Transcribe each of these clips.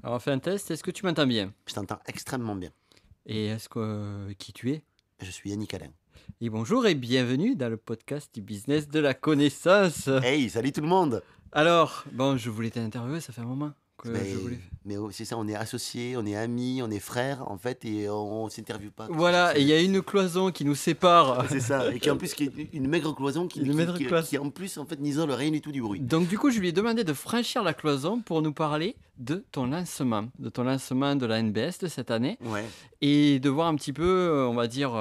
Alors, on fait un test. Est-ce que tu m'entends bien? Je t'entends extrêmement bien. Et est-ce que qui tu es? Je suis Yannick Alain. Et bonjour et bienvenue dans le podcast du business de la connaissance. Hey, salut tout le monde! Alors, bon, je voulais t'interviewer, ça fait un moment que je voulais. Mais c'est ça, on est associés, on est amis, on est frères en fait, et on s'interviewe pas. Voilà, et il y a une cloison qui nous sépare. C'est ça, et qui en plus qui est une maigre cloison qui, Une maigre cloison. qui en plus en fait n'isole rien du tout du bruit. Donc du coup, je lui ai demandé de franchir la cloison pour nous parler de ton lancement, de la NBS de cette année, Ouais. et de voir un petit peu, on va dire,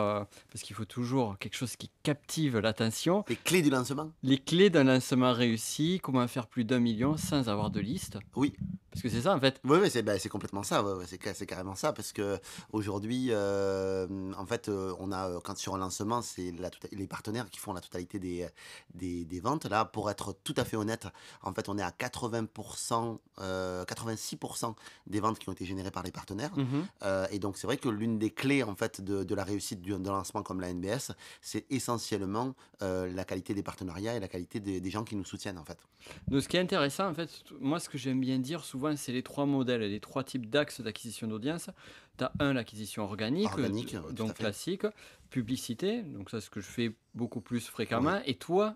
parce qu'il faut toujours quelque chose qui captive l'attention, Les clés du lancement? les clés d'un lancement réussi, comment faire plus d'1 million sans avoir de liste. Oui. Parce que c'est ça en fait. Oui, ouais, c'est complètement ça, ouais, ouais, c'est carrément ça, parce que aujourd'hui, en fait, on a, quand sur un lancement, c'est les partenaires qui font la totalité des ventes. Là, pour être tout à fait honnête, en fait, on est à 80%, 86% des ventes qui ont été générées par les partenaires. Mhm. Et donc, c'est vrai que l'une des clés, en fait, de la réussite d'un lancement comme la NBS, c'est essentiellement la qualité des partenariats et la qualité des gens qui nous soutiennent, en fait. Donc ce qui est intéressant en fait, moi ce que j'aime bien dire souvent, c'est les trois modèles, les trois types d'axes d'acquisition d'audience. Tu as l'acquisition organique, Organique, tout à donc fait. classique, publicité, donc ça c'est ce que je fais beaucoup plus Oui. fréquemment. Et toi,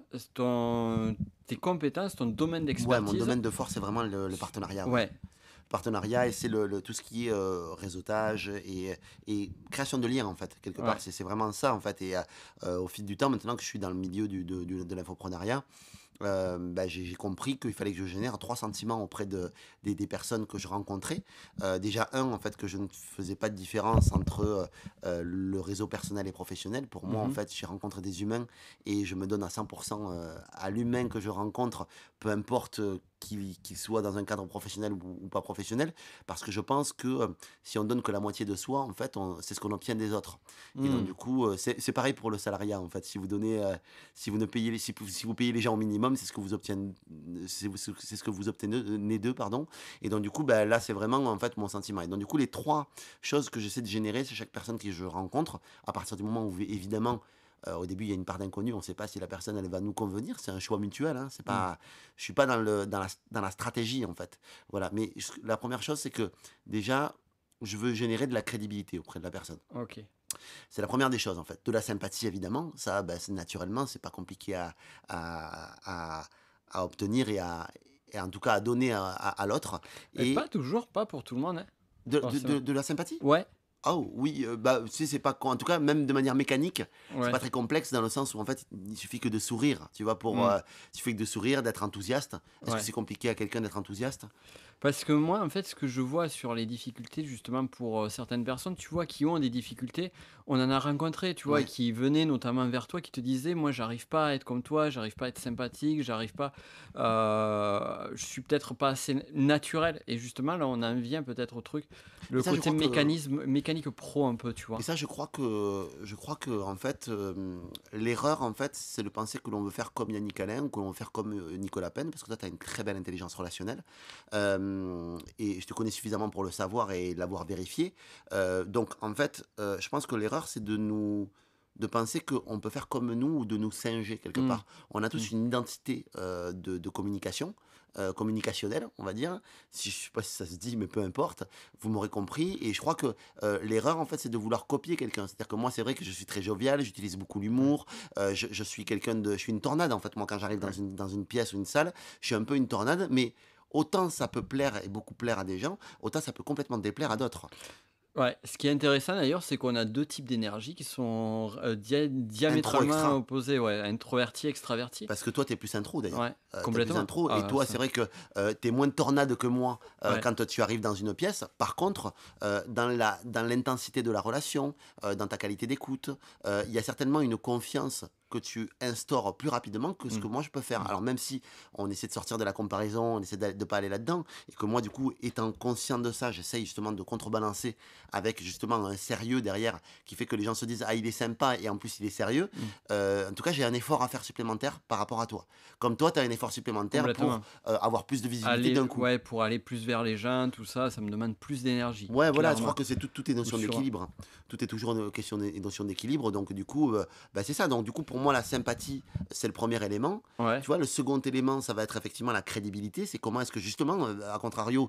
tes compétences, ton domaine Ouais, mon d'expertise, domaine de force, c'est vraiment le partenariat, ouais. ouais. Partenariat, et c'est tout ce qui est réseautage et création de liens, en fait, quelque Ouais. part. C'est vraiment ça, en fait. Et au fil du temps, maintenant que je suis dans le milieu de l'infoprenariat, bah, j'ai compris qu'il fallait que je génère trois sentiments auprès des personnes que je rencontrais. Déjà, en fait, que je ne faisais pas de différence entre le réseau personnel et professionnel. Pour moi, en Mhm. fait, j'ai rencontré des humains et je me donne à 100% à l'humain que je rencontre, peu importe qu'il soit dans un cadre professionnel ou pas professionnel, parce que je pense que si on donne que la moitié de soi, en fait, c'est ce qu'on obtient des autres. Et donc, Mm. du coup, c'est pareil pour le salariat, en fait. Si vous donnez, si vous ne payez, si vous payez les gens au minimum, c'est ce que vous obtenez, c'est ce que vous obtenez d'eux, pardon. Et donc, du coup, bah, là, c'est vraiment, en fait, mon sentiment. Et donc, du coup, les trois choses que j'essaie de générer chez chaque personne que je rencontre, à partir du moment où, évidemment, au début, il y a une part d'inconnu, on ne sait pas si la personne elle va nous convenir, c'est un choix mutuel, hein, c'est Mm. pas, je suis pas dans la stratégie, en fait. Voilà, mais la première chose, c'est que déjà, je veux générer de la crédibilité auprès de la personne. Ok. C'est la première des choses, en fait. De la sympathie, évidemment, ça, ben, naturellement, c'est pas compliqué à, à, à obtenir et en tout cas à donner à l'autre. Mais Et pas toujours, pas pour tout le monde, hein. Attention. de la sympathie. Ouais, Oh oui, bah, tu sais, c'est pas en tout cas, même de manière mécanique, c'est ouais. pas très complexe dans le sens où en fait, il suffit que de sourire, tu vois, Mm. il suffit que de sourire, d'être enthousiaste. Est-ce que Ouais. c'est compliqué à quelqu'un d'être enthousiaste? Parce que moi, en fait, ce que je vois sur les difficultés, justement, pour certaines personnes, tu vois, qui ont des difficultés, on en a rencontré, tu vois, et Ouais. qui venaient notamment vers toi, qui te disaient, moi, j'arrive pas à être comme toi, j'arrive pas à être sympathique, j'arrive pas, je suis peut-être pas assez naturel. Et justement, là, on en vient peut-être au truc, Et le ça, je côté crois que mécanique pro, un peu, tu Et vois. ça, je crois que en fait, l'erreur, en fait, c'est de penser que l'on veut faire comme Yannick Alain ou que l'on veut faire comme Nicolas Penn, parce que toi, tu as une très belle intelligence relationnelle. Et je te connais suffisamment pour le savoir et l'avoir vérifié. Donc, en fait, je pense que l'erreur, c'est de penser qu'on peut faire comme nous ou de nous singer quelque Mm, part. On a mm. tous une identité de communication, communicationnelle, on va dire. Si, je ne sais pas si ça se dit, mais peu importe, vous m'aurez compris. Et je crois que l'erreur, en fait, c'est de vouloir copier quelqu'un. C'est-à-dire que moi, c'est vrai que je suis très jovial, j'utilise beaucoup Ouais. l'humour. Je suis je suis une tornade, en fait. Moi, quand j'arrive dans Ouais. une pièce ou une salle, je suis un peu une tornade, mais autant ça peut plaire et beaucoup plaire à des gens, autant ça peut complètement déplaire à d'autres. Ouais, ce qui est intéressant d'ailleurs, c'est qu'on a deux types d'énergie qui sont Intro, diamétralement extra. opposés, ouais, introverti, extraverti. Parce que toi, tu es plus intro d'ailleurs. Ouais, Tu es plus complètement. intro. Et Ah, toi, c'est ça, vrai que tu es moins tornade que moi ouais. quand tu arrives dans une pièce. Par contre, dans l'intensité de la relation, dans ta qualité d'écoute, il y a certainement une confiance que tu instaures plus rapidement que ce Mm, que moi je peux faire. mm. Alors même si on essaie de sortir de la comparaison, on essaie de ne pas aller là-dedans, et que moi du coup, étant conscient de ça, j'essaye justement de contrebalancer avec justement un sérieux derrière qui fait que les gens se disent ah il est sympa et en plus il est sérieux. Mm. En tout cas, j'ai un effort à faire supplémentaire par rapport à toi. Comme toi, tu as un effort supplémentaire pour Complètement. avoir plus de visibilité Aller, d'un coup. ouais, pour aller plus vers les gens, tout ça, ça me demande plus d'énergie, Ouais, voilà, je crois clairement. que c'est tout est Ou notion sur, d'équilibre. Tout est toujours une question de notion d'équilibre. Donc, du coup, bah, c'est ça. Donc, du coup, pour moi, la sympathie, c'est le premier élément. Ouais. Tu vois, le second élément, ça va être effectivement la crédibilité. C'est comment est-ce que justement, à contrario,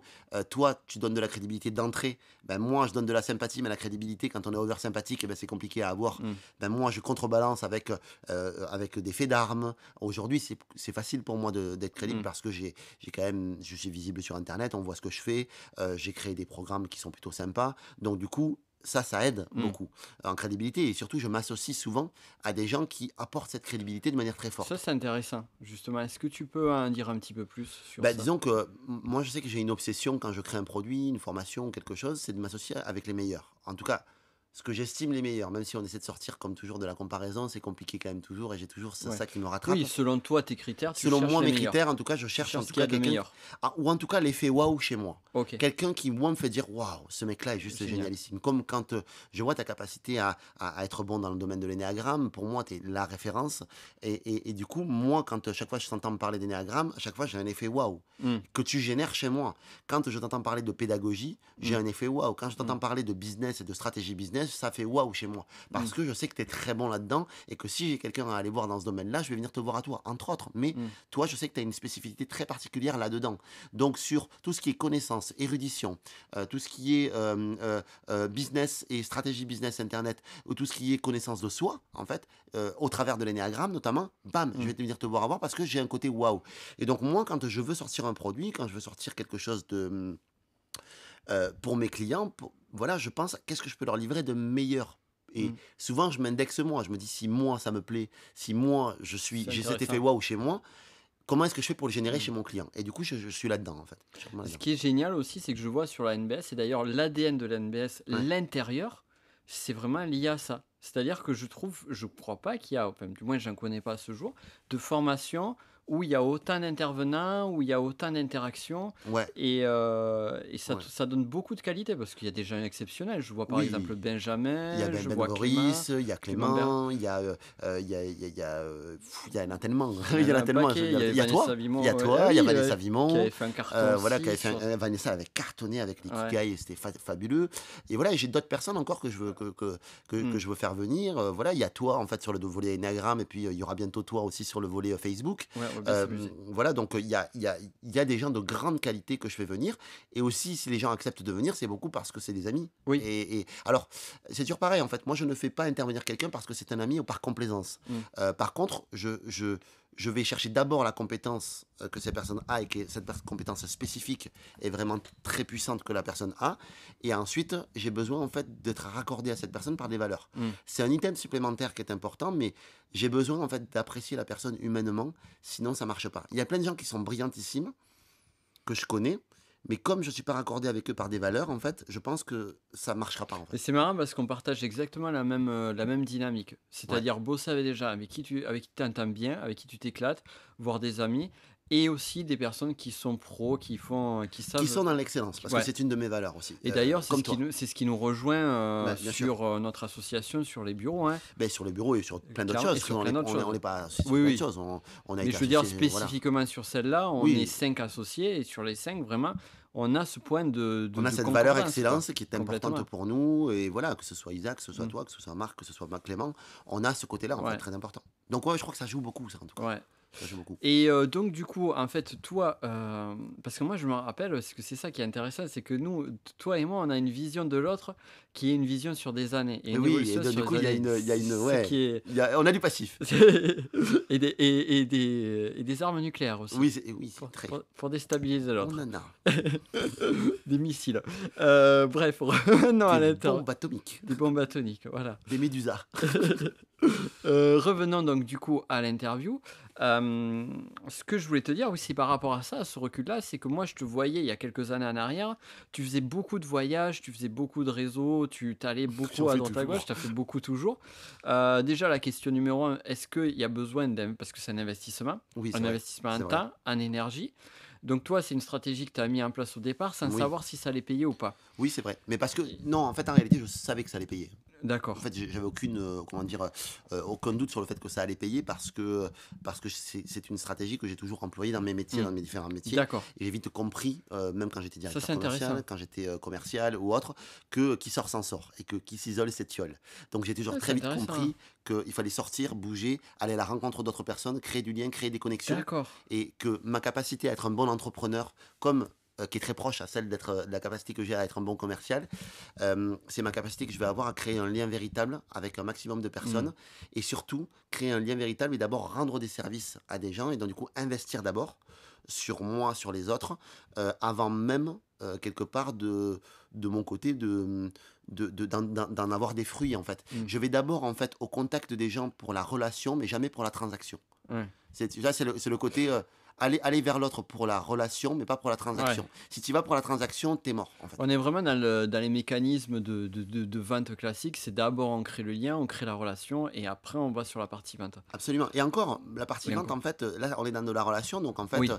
toi, tu donnes de la crédibilité d'entrée. Ben, moi, je donne de la sympathie, mais la crédibilité, quand on est over sympathique, eh ben, c'est compliqué à avoir. Mmh. Ben, moi, je contrebalance avec des faits d'armes. Aujourd'hui, c'est facile pour moi d'être crédible Mmh. parce que j'ai quand même, je suis visible sur Internet, on voit ce que je fais. J'ai créé des programmes qui sont plutôt sympas. Donc, du coup, ça aide Mmh. beaucoup en crédibilité. Et surtout, je m'associe souvent à des gens qui apportent cette crédibilité de manière très Ça, forte. c'est intéressant, justement. Est-ce que tu peux en dire un petit peu plus sur Bah, ça? disons que moi, je sais que j'ai une obsession quand je crée un produit, une formation, quelque chose, c'est de m'associer avec les meilleurs. En tout cas, ce que j'estime les meilleurs, même si on essaie de sortir comme toujours de la comparaison, c'est compliqué quand même toujours et j'ai toujours Ouais. ça qui me rattrape. Oui, selon toi, tes critères, tu Selon cherches moi, les mes meilleurs. critères, en tout cas, je Tu cherche en cherches ce tout qu'il y cas a de quelqu'un meilleur. ou en tout cas l'effet waouh chez moi. OK, Quelqu'un qui, moi, me fait dire waouh, ce mec-là est juste génial. génialissime. Comme quand je vois ta capacité à être bon dans le domaine de l'énéagramme, pour moi, tu es la référence. Et du coup, moi, quand chaque fois je t'entends me parler d'énéagramme, à chaque fois j'ai un effet waouh Mmh. que tu génères chez moi. Quand je t'entends parler de pédagogie, j'ai Mmh. un effet waouh. Quand je Mmh. t'entends parler de business et de stratégie business, ça fait waouh chez moi. Mmh. Parce que je sais que tu es très bon là-dedans et que si j'ai quelqu'un à aller voir dans ce domaine-là, je vais venir te voir à toi, entre autres. Mais Mmh. toi, je sais que tu as une spécificité très particulière là-dedans. Donc, sur tout ce qui est connaissance, érudition, tout ce qui est business et stratégie business internet, ou tout ce qui est connaissance de soi, en fait, au travers de l'énéagramme notamment, bam, je Mmh. vais venir te voir à voir parce que j'ai un côté waouh. Et donc, moi, quand je veux sortir un produit, quand je veux sortir quelque chose pour mes clients, voilà, je pense, qu'est-ce que je peux leur livrer de meilleur. Et Mmh. souvent, je m'indexe moi. Je me dis, si moi, ça me plaît, si moi, C'est j'ai cet effet intéressant. waouh chez moi, comment est-ce que je fais pour le générer Mmh. chez mon client? Et du coup, je suis là-dedans, en fait. Je suis vraiment Ce là-dedans. qui est génial aussi, c'est que je vois sur la NBS, et d'ailleurs l'ADN de la NBS, Ouais. l'intérieur, c'est vraiment lié à ça. C'est-à-dire que je crois pas qu'il y a, enfin, du moins, j'en connais pas à ce jour, de formation où il y a autant d'intervenants, où il y a autant d'interactions, Ouais. et Ouais. ça donne beaucoup de qualité parce qu'il y a des gens exceptionnels. Je vois par exemple Oui. Il y a Benjamin, je Ben vois Clément, Voris, il y a Clément Ber Clément, il y en a tellement, il y il y en en a a un tellement, je veux paquet, il y dire. avait Il y a Vanessa toi, Vimon, ouais. Ah il y a oui, Vanessa qui Vimon, avait fait un carton voilà, qui aussi avait fait sur Vanessa avait cartonné avec ouais, l'Ikigai et c'était fabuleux. Et voilà, et j'ai d'autres personnes encore que je veux mmh, que je veux faire venir. Voilà, il y a toi, en fait, sur le volet Enneagram et puis, il y aura bientôt toi aussi sur le volet, Facebook. ouais, on va bien s'amuser. Voilà, donc, il y a des gens de grande qualité que je fais venir et aussi si les gens acceptent de venir, c'est beaucoup parce que c'est des amis. Oui, Et alors, c'est toujours pareil, en fait. Moi, je ne fais pas intervenir quelqu'un parce que c'est un ami ou par complaisance. mmh, Par contre, je vais chercher d'abord la compétence que cette personne a et que cette compétence spécifique est vraiment très puissante que la personne a. Et ensuite, j'ai besoin, en fait, d'être raccordé à cette personne par des valeurs. mmh. C'est un item supplémentaire qui est important, mais j'ai besoin, en fait, d'apprécier la personne humainement. Sinon, ça marche pas. Il y a plein de gens qui sont brillantissimes, que je connais, mais comme je ne suis pas raccordé avec eux par des valeurs, en fait, je pense que ça ne marchera pas, en Et fait. c'est marrant parce qu'on partage exactement la même dynamique. Ouais. C'est-à-dire bosser avec des gens avec qui tu t'entends bien, avec qui tu t'éclates, voire des amis, et aussi des personnes qui sont pros, qui Qui savent. sont dans l'excellence, parce que Ouais. c'est une de mes valeurs aussi, Et d'ailleurs, comme toi. c'est ce qui nous rejoint Ouais, bien sûr. sur notre association, sur les bureaux, hein, Ben, sur les bureaux et sur plein d'autres clairement, et choses, parce sur qu'on plein d'autres on choses. est pas associés sur Oui, plein de oui. choses. On a Mais été je veux dire associés, voilà. spécifiquement sur celle-là, on est Oui, 5 associés, et sur les 5, vraiment, on a ce point on a de cette valeur concordance, quoi. excellence qui est importante Complètement. pour nous et voilà, que ce soit Isaac, que ce soit Mmh. toi, que ce soit Marc, que ce soit Clément, on a ce côté-là, en fait, Ouais, très important. Donc ouais, je crois que ça joue beaucoup ça, en tout cas. ouais. Ça joue beaucoup. Et donc du coup, en fait, toi, parce que moi je me rappelle, parce que c'est ça qui est intéressant, c'est que nous, toi et moi, on a une vision de l'autre qui est une vision sur des années et Et une oui, et évolution donc du sur coup, les années. il y a une Ce ouais, qui est on a du passif. et des armes nucléaires aussi Oui, oui, c'est très. pour déstabiliser On l'autre. en a. Des missiles. Bref, revenons à Des l'intérieur. bombes atomiques, Des bombes atomiques, voilà. des médusas. Revenons donc du coup à l'interview. Ce que je voulais te dire aussi par rapport à ça, à ce recul-là, c'est que moi je te voyais il y a quelques années en arrière, tu faisais beaucoup de voyages, tu faisais beaucoup de réseaux, tu t'allais beaucoup J'en à fais droite à gauche, toujours. tu as fait beaucoup toujours. Déjà la question numéro un, est-ce qu'il y a besoin parce que c'est Oui, c'est un vrai, investissement en c'est vrai. temps, en énergie. Donc toi, c'est une stratégie que tu as mis en place au départ sans Oui. savoir si ça allait payer ou pas. Oui, c'est vrai. Mais parce que non, en fait, en réalité, je savais que ça allait payer. En D'accord. fait, j'avais aucune, comment dire, aucun doute sur le fait que ça allait payer parce que c'est une stratégie que j'ai toujours employée dans mes métiers, Mmh. dans mes différents métiers D'accord. et j'ai vite compris, même quand j'étais Ça, directeur c'est intéressant. commercial, quand j'étais, commercial ou autre, que qui sort s'en sort et que qui s'isole s'étiole. Donc j'ai toujours Ouais, c'est très vite intéressant. compris qu'il fallait sortir, bouger, aller à la rencontre d'autres personnes, créer du lien, créer des connexions D'accord. et que ma capacité à être un bon entrepreneur comme qui est très proche à celle de la capacité que j'ai à être un bon commercial, c'est ma capacité que je vais avoir à créer un lien véritable avec un maximum de Mmh. personnes et surtout créer un lien véritable et d'abord rendre des services à des gens et donc du coup investir d'abord sur moi, sur les autres, avant même quelque part de mon côté d'en avoir des fruits en fait. Mmh. Je vais d'abord en fait au contact des gens pour la relation mais jamais pour la transaction. Ouais. Là, c'est le côté aller vers l'autre pour la relation, mais pas pour la Ouais. transaction. Si tu vas pour la transaction, t'es mort, en fait. On est vraiment dans les mécanismes de vente classiques. C'est d'abord on crée le lien, on crée la relation et après on va sur la partie vente. Absolument. Et encore, la partie Et vente, encore. en fait, là, on est dans de la relation. Donc, en fait, Oui,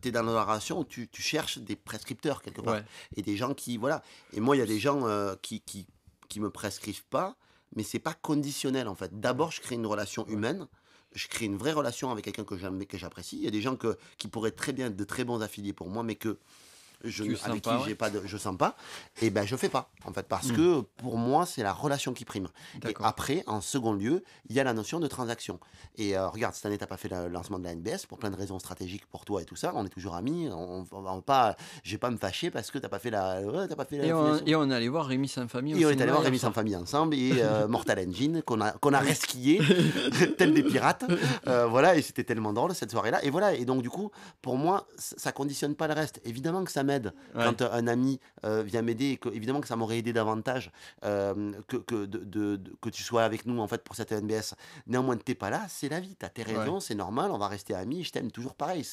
tu es dans de la relation où tu cherches des prescripteurs quelque part. ouais, Et des gens qui, voilà. Et moi, il y a des gens qui me prescrivent pas, mais c'est pas conditionnel, en fait. ouais, D'abord, je crée une relation ouais. humaine. Je crée une vraie relation avec quelqu'un que j'aime, que j'apprécie. Il y a des gens qui pourraient être très bien de très bons affiliés pour moi, mais Tu le sens avec qui pas, ouais. je sens pas, et ben je fais pas en fait parce Mmh. que pour moi c'est la relation qui prime. Et D'accord. après, en second lieu, il y a la notion de transaction. Et regarde, cette année t'as pas fait le lancement de la NBS pour plein de raisons stratégiques pour toi et tout ça. On est toujours amis. On va pas, je vais pas me fâcher parce que t'as pas fait ouais, t'as pas fait Et on l'affiliation. et on est allé voir Rémi Sans Famille au Et on est allé cinéma voir hier Rémi sans soir. famille ensemble et Mortal Engine qu'on a Oui. resquillé tel des pirates. Voilà, et c'était tellement drôle cette soirée-là. Et voilà, et donc du coup, pour moi, ça conditionne pas le reste. Évidemment que ça m'aide Ouais. quand un ami vient m'aider et que, évidemment que ça m'aurait aidé davantage que tu sois avec nous en fait pour cette NBS. Néanmoins, t'es pas là, c'est la vie, t'as tes Ouais. raisons, c'est normal, on va rester amis, je t'aime toujours pareil.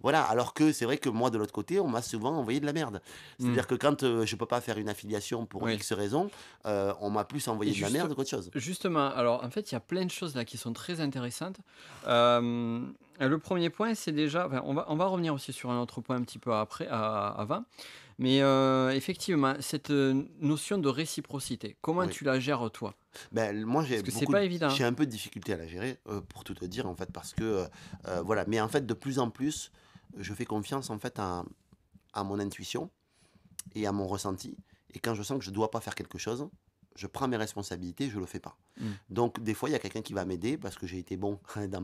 Voilà, alors que c'est vrai que moi de l'autre côté, on m'a souvent envoyé de la merde. Mmh. C'est-à-dire que quand je peux pas faire une affiliation pour Oui. X raisons, on m'a plus Et envoyé de la merde qu'autre chose. justement, alors en fait, il y a plein de choses là qui sont très intéressantes. Le premier point, c'est déjà enfin, on va revenir aussi sur un autre point un petit peu après avant. Mais effectivement, cette, notion de réciprocité, comment Oui. tu la gères toi? Ben, moi, Parce que c'est pas évident, hein? j'ai un peu de difficulté à la gérer, pour tout te dire, en fait, parce que, voilà. Mais en fait, de plus en plus, je fais confiance, en fait, à mon intuition et à mon ressenti. Et quand je sens que je dois pas faire quelque chose, je prends mes responsabilités, je le fais pas. Mmh. Donc, des fois, il y a quelqu'un qui va m'aider parce que j'ai été bon dans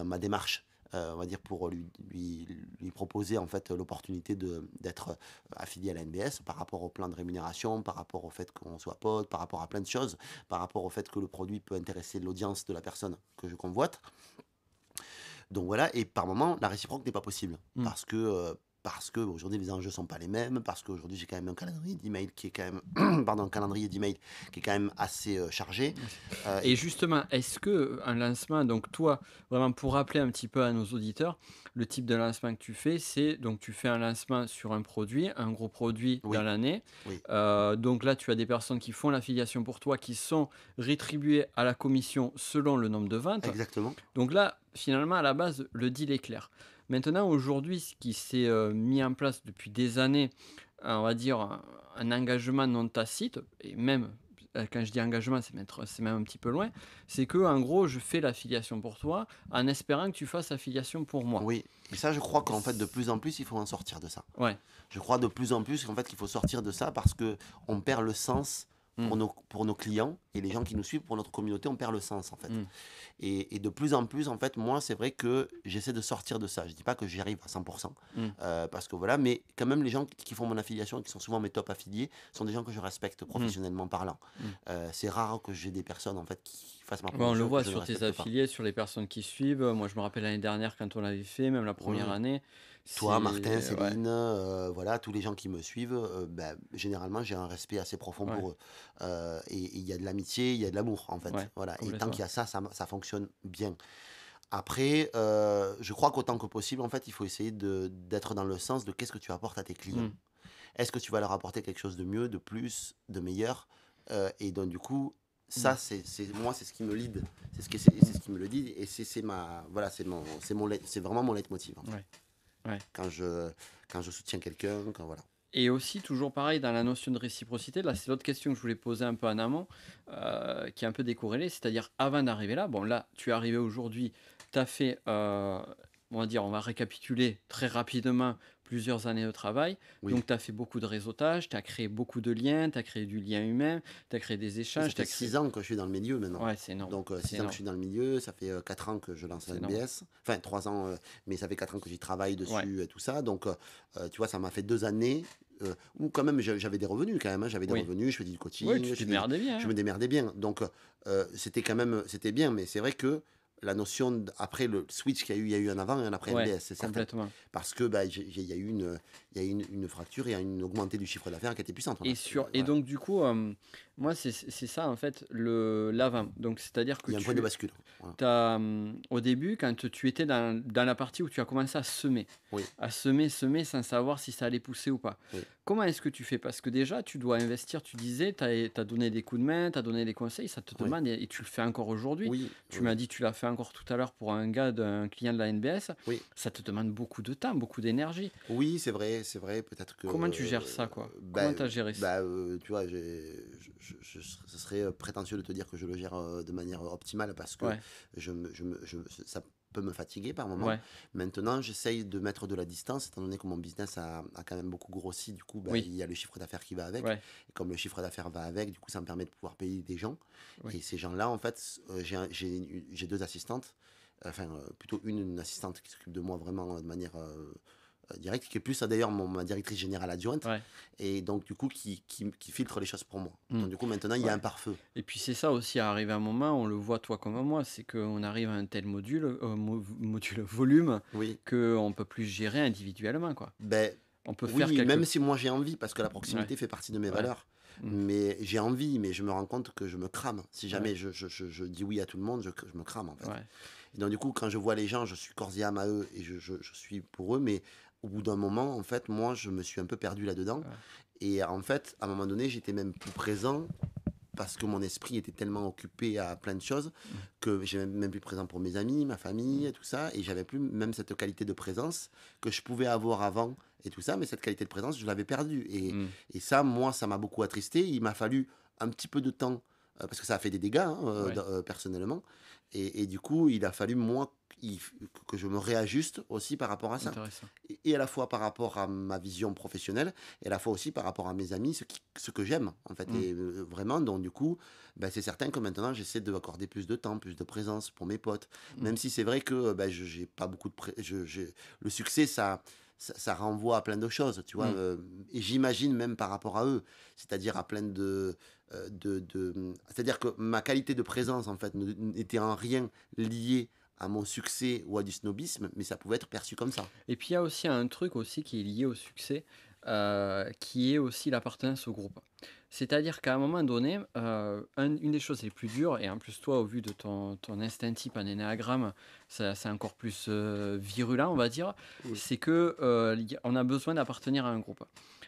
ma démarche, on va dire, pour lui proposer en fait l'opportunité d'être affilié à la NBS par rapport au plan de rémunération, par rapport au fait qu'on soit pote, par rapport à plein de choses, par rapport au fait que le produit peut intéresser l'audience de la personne que je convoite. Donc voilà, et par moment, la réciproque n'est pas possible. Mmh. Parce que aujourd'hui, les enjeux sont pas les mêmes, parce qu'aujourd'hui, j'ai quand même un calendrier d'email qui est quand même, pardon, un calendrier d'email qui est quand même assez chargé. Et justement, est-ce que un lancement donc toi, vraiment pour rappeler un petit peu à nos auditeurs, le type de lancement que tu fais, c'est donc tu fais un lancement sur un produit, un gros produit dans Oui, l'année. oui, Donc là, tu as des personnes qui font l'affiliation pour toi, qui sont rétribuées à la commission selon le nombre de ventes. exactement. Donc là, finalement, à la base, le deal est clair. Maintenant, aujourd'hui, ce qui s'est, mis en place depuis des années, on va dire un engagement non tacite et même, quand je dis engagement, c'est même un petit peu loin, c'est que en gros, je fais l'affiliation pour toi en espérant que tu fasses l'affiliation pour moi. Oui, et ça, je crois qu'en fait, de S plus en plus, il faut en sortir de ça. Ouais. Je crois de plus en plus qu'en fait, qu'il faut sortir de ça parce que on perd le sens Mmh. pour nos clients et les gens qui nous suivent, pour notre communauté, on perd le sens en fait. Mmh. Et de plus en plus, en fait, moi, c'est vrai que j'essaie de sortir de ça. Je dis pas que j'y arrive à 100%, Mmh. parce que voilà, mais quand même, les gens qui font mon affiliation et qui sont souvent mes top affiliés sont des gens que je respecte Mmh. professionnellement parlant. Mmh. C'est rare que j'ai des personnes, en fait, qui fassent ma Ouais, on le promotion et que voit je ne sur tes respecte pas. affiliés, sur les personnes qui suivent. Moi, je me rappelle l'année dernière quand on l'avait fait, même la première Oui. année, Toi, Martin, c'est ouais, Céline, voilà, tous les gens qui me suivent, bah, généralement, j'ai un respect assez profond ouais, pour eux. Et il y a de l'amitié, il y a de l'amour, en fait. ouais, Voilà. Et tant complètement. qu'il y a ça, ça fonctionne bien. Après, je crois qu'autant que possible, en fait, il faut essayer d'être dans le sens de qu'est-ce que tu apportes à tes clients. Mmh. Est-ce que tu vas leur apporter quelque chose de mieux, de plus, de meilleur? Et donc, du coup, Mmh. ça, moi, c'est ce qui me lead. C'est ce qui me le dit. Et voilà, c'est vraiment mon leitmotiv, en fait Ouais, ouais. quand je, quand je soutiens quelqu'un, quand voilà. Et aussi, toujours pareil, dans la notion de réciprocité, là, c'est l'autre question que je voulais poser un peu en amont, qui est un peu décorrélée, c'est-à-dire avant d'arriver là, bon, là, tu es arrivé aujourd'hui, tu as fait, on va dire, on va récapituler très rapidement plusieurs années de travail. Oui. Donc, tu as fait beaucoup de réseautage, tu as créé beaucoup de liens, tu as créé du lien humain, tu as créé des Oui, ça échanges, tu fait as créé. 6 ans que je suis dans le milieu maintenant. Ouais, c'est énorme, Donc c'est 6 ans que je énorme, suis dans le milieu, ça fait 4 ans que je lance un c'est énorme. MBS. Enfin 3 ans, mais ça fait 4 ans que j'y travaille Ouais, dessus et tout ça. Donc tu vois, ça m'a fait 2 années où quand même j'avais des revenus quand même, hein. J'avais des oui, revenus, je faisais du oui, coaching, tu t'es merdé je bien, me hein. démerdais bien. Donc c'était quand même, c'était bien, mais c'est vrai que la notion, après le switch qu'il y a eu, il y a eu un avant et un après Ouais, MBS, c'est certain. complètement. Parce que bah, il y a eu il y a eu une fracture, il y a eu une augmentée du chiffre d'affaires qui était puissante. Et Voilà. donc du coup, moi c'est ça en fait le l'avant. Donc c'est-à-dire que Il y a un point de tu bascule. Voilà. au début quand tu étais dans la partie où tu as commencé Oui, à semer sans savoir si ça allait pousser ou pas. oui, Comment est-ce que tu fais? Parce que déjà tu dois investir, tu disais, tu as donné des coups de main, tu as donné des conseils, ça te oui, demande et tu le fais encore aujourd'hui. oui, Tu oui, m'as oui. dit tu l'as fait encore tout à l'heure pour un gars d'un client de la NBS, Oui. ça te demande beaucoup de temps, beaucoup d'énergie. Oui, c'est vrai, peut-être que, Comment tu gères ça quoi? bah, Comment tu as géré ça? tu vois, ce serait prétentieux de te dire que je le gère de manière optimale parce que Ouais, ça peut me fatiguer par moment. ouais, Maintenant, j'essaye de mettre de la distance, étant donné que mon business a quand même beaucoup grossi. Du coup, bah, oui, il y a le chiffre d'affaires qui va avec. ouais, Et comme le chiffre d'affaires va avec, du coup, ça me permet de pouvoir payer des gens. oui. Et ces gens-là, en fait, j'ai deux assistantes. Enfin, plutôt une assistante qui s'occupe de moi vraiment de manière directe, qui est plus d'ailleurs ma directrice générale adjointe, Ouais. et donc du coup qui filtre les choses pour moi. Mmh. Donc du coup maintenant il y a un Ouais. pare-feu. Et puis c'est ça aussi, arrivé à un moment, on le voit toi comme moi, c'est qu'on arrive à un tel module volume, Oui, qu'on ne peut plus gérer individuellement, quoi. ben On peut faire oui, quelques. même si moi j'ai envie, parce que la Ouais, proximité fait partie de mes ouais. valeurs, Mmh. mais j'ai envie, mais je me rends compte que je me crame. Si Ouais, jamais je dis oui à tout le monde, je me crame en fait. ouais, Et donc du coup quand je vois les gens, je suis corps et âme à eux et je suis pour eux, mais au bout d'un moment, en fait, moi, je me suis un peu perdu là-dedans. ouais. Et en fait, à un moment donné, j'étais même plus présent parce que mon esprit était tellement occupé à plein de choses Mmh, que j'ai même plus présent pour mes amis, ma famille, mmh, et tout ça, et j'avais plus même cette qualité de présence que je pouvais avoir avant et tout ça, mais cette qualité de présence, je l'avais perdue. mmh. Et ça, moi, ça m'a beaucoup attristé. Il m'a fallu un petit peu de temps, parce que ça a fait des dégâts hein, Ouais, personnellement, et du coup, il a fallu, moi, que je me réajuste aussi par rapport à ça. intéressant. Et à la fois par rapport à ma vision professionnelle, et à la fois aussi par rapport à mes amis, ce que j'aime, en fait. Mmh, Et vraiment, donc du coup, ben, c'est certain que maintenant, j'essaie d'accorder plus de temps, plus de présence pour mes potes. mmh, Même si c'est vrai que ben, j'ai pas beaucoup de... le succès, ça renvoie à plein de choses, tu vois. mmh. Et j'imagine même par rapport à eux, c'est-à-dire à plein c'est-à-dire que ma qualité de présence, en fait, n'était en rien liée à mon succès ou à du snobisme, mais ça pouvait être perçu comme ça. Et puis il y a aussi un truc aussi qui est lié au succès, qui est aussi l'appartenance au groupe. C'est-à-dire qu'à un moment donné, une des choses les plus dures, et en plus toi, au vu de ton instinct type en énéagramme, ça c'est encore plus virulent, on va dire, Oui. c'est que on a besoin d'appartenir à un groupe.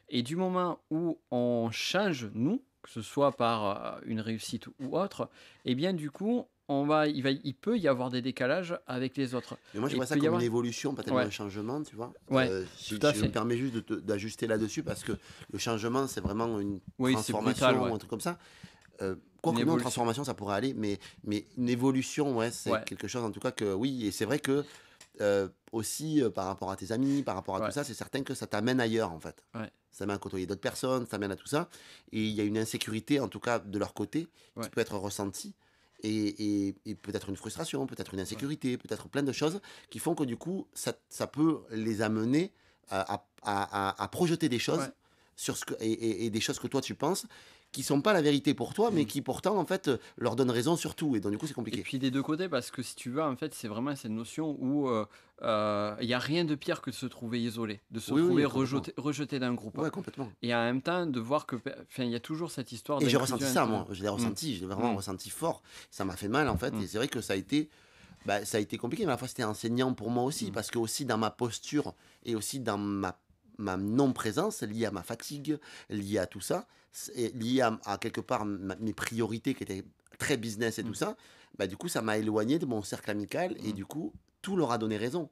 Et du moment où on change, nous, que ce soit par une réussite ou autre, et bien du coup, il peut y avoir des décalages avec les autres. Mais moi, je Et il vois ça peut y comme une avoir. évolution, pas tellement un Ouais, changement, tu vois. ouais, tout à Si je me fait. permets juste d'ajuster là-dessus, parce que le changement, c'est vraiment une Oui, c'est brutal, transformation ouais. ou un truc comme ça. Une Quoique non, évolution. transformation, ça pourrait aller, mais une évolution, ouais, c'est Ouais, quelque chose, en tout cas, que oui. Et c'est vrai que aussi, par rapport à tes amis, par rapport à tout ouais, ça, c'est certain que ça t'amène ailleurs, en fait. ouais, Ça t'amène à côtoyer d'autres personnes, ça t'amène à tout ça. Et il y a une insécurité, en tout cas, de leur côté, qui ouais, peut être ressentie. Et peut-être une frustration, peut-être une ouais, insécurité, peut-être plein de choses qui font que du coup, ça peut les amener à projeter des choses ouais. sur et des choses que toi tu penses qui sont pas la vérité pour toi, mais Mmh. qui pourtant en fait leur donnent raison sur tout. Et donc du coup, c'est Et compliqué. puis des 2 côtés, parce que si tu veux, en fait, c'est vraiment cette notion où, il y a rien de pire que de se trouver isolé, de se Oui, oui, trouver complètement. rejeté d'un groupe. Ouais, complètement. Et en même temps, de voir que enfin, il y a toujours cette histoire Et j'ai ressenti d'inclusion ça, interne. moi. Je l'ai Mmh. ressenti, je l'ai vraiment Mmh. ressenti fort. Ça m'a fait mal, en fait. Mmh. Et c'est vrai que ça a été compliqué, mais à la fois c'était enseignant pour moi aussi, Mmh. parce que aussi dans ma posture et aussi dans ma non-présence, liée à ma fatigue, liée à tout ça, liée à quelque part mes priorités qui étaient très business et tout Mmh. ça, bah, du coup ça m'a éloigné de mon cercle amical et Mmh. du coup tout leur a donné raison.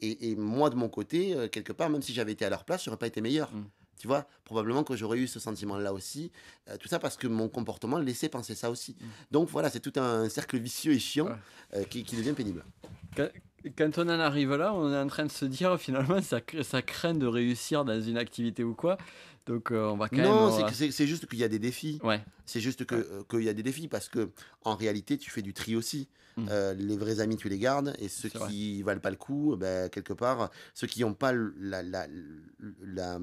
Et moi de mon côté, quelque part, même si j'avais été à leur place, j'aurais pas été meilleur. Mmh. Tu vois? Probablement que j'aurais eu ce sentiment-là aussi, tout ça parce que mon comportement laissait penser ça aussi. Mmh. Donc voilà, c'est tout un cercle vicieux et chiant, Ouais. qui devient pénible. Quand quand on en arrive là, on est en train de se dire finalement ça craint de réussir dans une activité ou quoi, donc on va quand même, Non, c'est que c'est juste qu'il y a des défis. ouais, C'est juste que, ouais. qu'il y a des défis parce que en réalité, tu fais du tri aussi. Mmh. Les vrais amis, tu les gardes et ceux C'est vrai. qui valent pas le coup, bah, quelque part, ceux qui ont pas l la,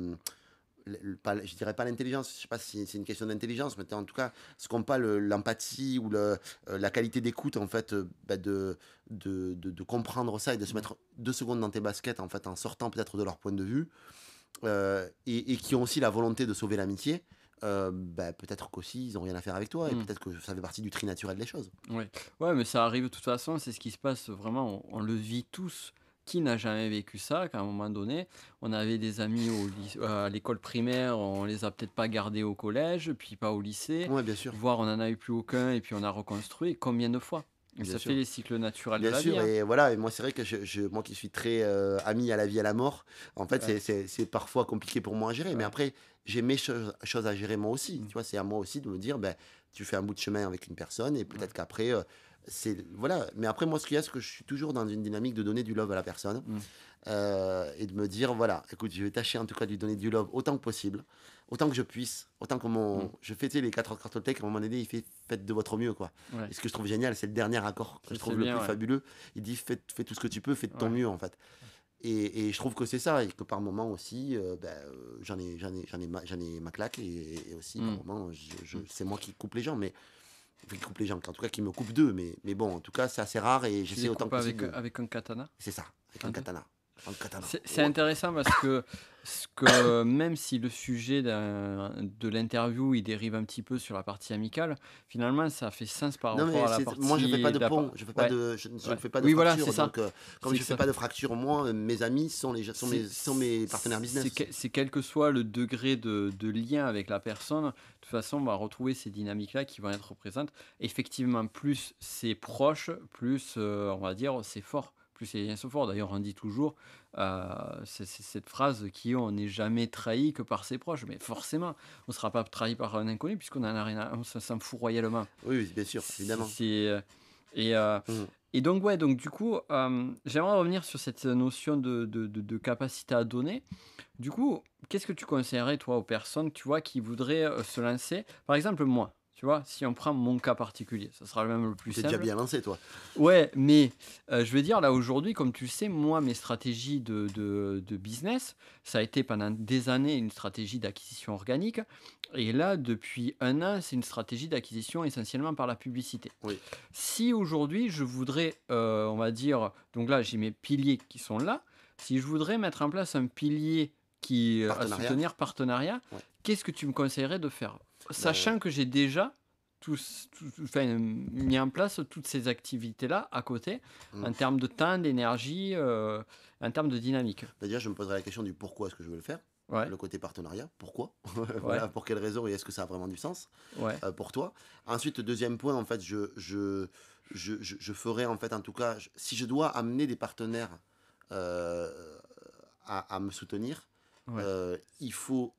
pas je dirais pas l'intelligence, je sais pas si c'est une question d'intelligence, mais en tout cas, ceux qui ont pas l'empathie ou la qualité d'écoute en fait, bah, de comprendre ça et de se Mmh. mettre 2 secondes dans tes baskets, en fait, en sortant peut-être de leur point de vue. Et qui ont aussi la volonté de sauver l'amitié, bah, peut-être qu'aussi ils ont rien à faire avec toi et Mmh. peut-être que ça fait partie du tri naturel des choses. Ouais. Ouais, mais ça arrive de toute façon, c'est ce qui se passe vraiment, on le vit tous. Qui n'a jamais vécu ça? Qu'à un moment donné, on avait des amis à l'école primaire, on les a peut-être pas gardés au collège, puis pas au lycée, Ouais, bien sûr, voire on en a eu plus aucun et puis on a reconstruit. Combien de fois? Et bien ça fait sûr. les cycles naturels de Bien la vie, sûr hein. et voilà et moi c'est vrai que moi qui suis très, ami à la vie, à la mort, en fait Ouais, c'est parfois compliqué pour moi à gérer. Mais ouais. après, j'ai mes choses à gérer moi aussi, Mmh. tu vois? C'est à moi aussi de me dire: ben tu fais un bout de chemin avec une personne et Ouais. peut-être qu'après, c'est voilà. Mais après moi ce qu'il y a, c'est que je suis toujours dans une dynamique de donner du love à la personne. Mmh. Et de me dire: «Voilà, écoute, je vais tâcher en tout cas de lui donner du love autant que possible, autant que je puisse, autant que Mmh. je fais, tu sais, les 4 accords Toltec, à un moment donné, il fait: «Faites de votre mieux», quoi. Ouais. Et ce que je trouve génial, c'est le dernier accord que je C'est trouve le plus bien, ouais. fabuleux. Il dit: «Fais tout ce que tu peux, fais de ton Ouais. mieux», en fait. Et je trouve que c'est ça et que par moment aussi, j'en ai ma claque et aussi par Mmh. moment, Mmh. c'est moi qui coupe les gens, mais enfin qui coupe les gens, en tout cas qui me coupe d'eux, mais bon, en tout cas, c'est assez rare et Tu j'essaie les autant que coupes possible avec, de avec un katana? c'est ça, avec Un un deux. katana. Un katana. C'est Ouais. intéressant parce que même si le sujet de l'interview, il dérive un petit peu sur la partie amicale, finalement ça fait sens par Non, rapport mais à la moi je fais pas partie de de la pont, pa je fais pas ouais, de je ouais. ne fais pas de Oui voilà, c'est fracture, ça. donc comme C'est je que fais ça pas de fracture moi, mes amis sont c'est sont mes partenaires business. c'est quel que soit le degré de lien avec la personne, de toute façon, on va retrouver ces dynamiques-là qui vont être présentes. Effectivement, plus c'est proche, plus, on va dire, c'est fort, plus les liens sont forts. D'ailleurs, on dit toujours, c'est cette phrase qui est: «On n'est jamais trahi que par ses proches». Mais forcément, on ne sera pas trahi par un inconnu puisqu'on en a rien à on s'en fout royalement. Oui, oui, bien sûr, C'est évidemment. c'est, et heu Mmh. et donc ouais, donc du coup, j'aimerais revenir sur cette notion de capacité à donner. Du coup, qu'est-ce que tu conseillerais, toi, aux personnes, tu vois, qui voudraient, se lancer? Par exemple, moi, tu vois, si on prend mon cas particulier, ça sera même le plus Tu déjà simple. bien lancé toi. Ouais, mais je veux dire, là, aujourd'hui, comme tu le sais, moi, mes stratégies de business, ça a été pendant des années une stratégie d'acquisition organique et là, depuis 1 an, c'est une stratégie d'acquisition essentiellement par la publicité. Oui, Si aujourd'hui je voudrais, on va dire donc là j'ai mes piliers qui sont là. Si je voudrais mettre en place un pilier qui, à partenariat, soutenir partenariat, ouais. qu'est-ce que tu me conseillerais de faire? Ben, Sachant que j'ai déjà enfin, mis en place toutes ces activités-là à côté, mmh. en termes de temps, d'énergie, en termes de dynamique. Bah, déjà je me poserai la question du pourquoi est-ce que je veux le faire? Ouais, Le côté partenariat, pourquoi? ouais, Voilà, pour quelle raison et est-ce que ça a vraiment du sens, ouais, pour toi? Ensuite, deuxième point, en fait, je ferai en fait, en tout cas, si je dois amener des partenaires, heu, à me soutenir, ouais. il faut,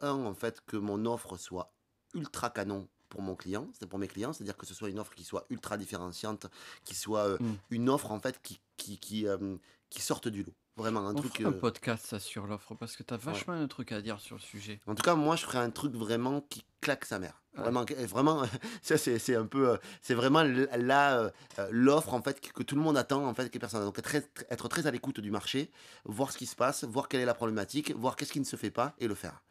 1 en fait, que mon offre soit ultra canon pour mon client, c'est pour mes clients, c'est-à-dire que ce soit une offre qui soit ultra différenciante, qui soit, Mmh. une offre en fait qui sorte du lot. Vraiment un On truc, fera un podcast ça sur l'offre parce que tu as ouais. vachement de trucs à dire sur le sujet. En tout cas, moi, je ferais un truc vraiment qui claque sa mère. Ouais. Vraiment, vraiment, ça c'est un peu, c'est vraiment l'offre en fait que tout le monde attend en fait, que personne. Donc être très à l'écoute du marché, voir ce qui se passe, voir quelle est la problématique, voir qu'est-ce qui ne se fait pas et le faire.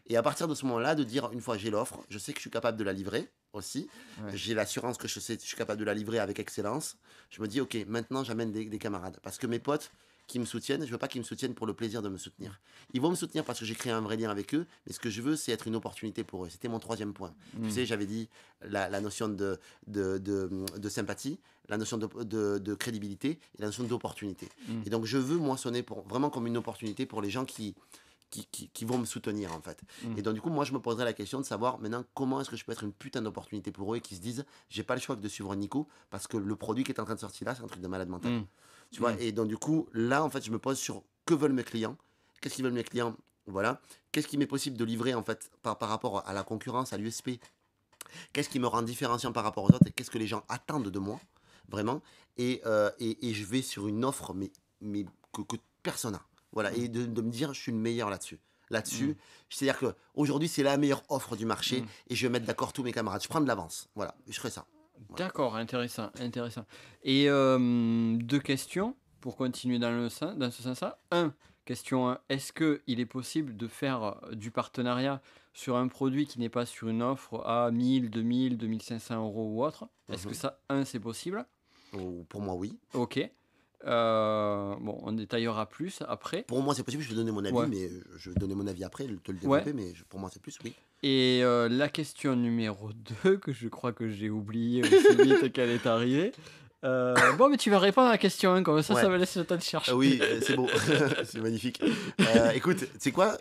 Et à partir de ce moment-là, de dire une fois j'ai l'offre, je sais que je suis capable de la livrer aussi. Ouais. J'ai l'assurance que je suis capable de la livrer avec excellence. Je me dis ok, maintenant j'amène des camarades parce que mes potes qui me soutiennent, je veux pas qu'ils me soutiennent pour le plaisir de me soutenir. Ils vont me soutenir parce que j'ai créé un vrai lien avec eux, mais ce que je veux, c'est être une opportunité pour eux. C'était mon troisième point. Tu Mmh. sais, j'avais dit la notion de sympathie, la notion de crédibilité et la notion d'opportunité. Mmh. Et donc, je veux moissonner vraiment comme une opportunité pour les gens qui vont me soutenir, en fait. Mmh. Et donc, du coup, moi, je me poserais la question de savoir maintenant comment est-ce que je peux être une putain d'opportunité pour eux et qu'ils se disent, j'ai pas le choix que de suivre Nico parce que le produit qui est en train de sortir là, c'est un truc de malade mental. Mmh. Tu vois, Mmh. et donc du coup, là, en fait, je me pose sur que veulent mes clients, qu'est-ce qu'ils veulent mes clients, Voilà. Qu'est-ce qui m'est possible de livrer en fait par rapport à la concurrence, à l'USP? Qu'est-ce qui me rend différenciant par rapport aux autres et qu'est-ce que les gens attendent de moi, vraiment? Et je vais sur une offre, mais que personne n'a. Voilà, Mmh. et de me dire, je suis le meilleur là-dessus. Mmh. Là-dessus, c'est-à-dire qu'aujourd'hui, c'est la meilleure offre du marché Mmh. et je vais mettre d'accord tous mes camarades. Je prends de l'avance. Voilà, je ferai ça. Voilà. D'accord, intéressant, intéressant. Et 2 questions pour continuer dans ce sens-là. Question 1, est-ce qu'il est possible de faire, du partenariat sur un produit qui n'est pas sur une offre à 1 000, 2 000, 2 500 € ou autre? Est-ce que Mhm. ça, c'est possible? Pour moi, oui. OK. Bon, on détaillera plus après. Pour moi, c'est possible, je vais donner mon avis, Ouais, mais je vais donner mon avis après, te le ouais. développer, mais pour moi, c'est plus, oui. Et la question numéro 2 que je crois que j'ai oublié aussi vite qu'elle est arrivée. Bon, mais tu vas répondre à la question 1 comme ça Ouais. me laisse le temps de chercher. Oui, c'est beau, c'est magnifique. Écoute, tu sais quoi?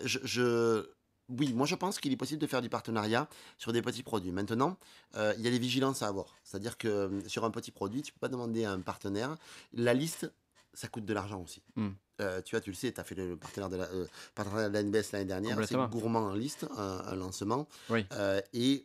Oui, moi je pense qu'il est possible de faire du partenariat sur des petits produits. Maintenant, il y a des vigilances à avoir. C'est-à-dire que, sur un petit produit, tu peux pas demander à un partenaire la liste, ça coûte de l'argent aussi. Mmh, Tu vois, tu le sais, tu as fait le partenariat de la NBS l'année dernière, c'est complètement. gourmand en liste, un lancement, Oui. il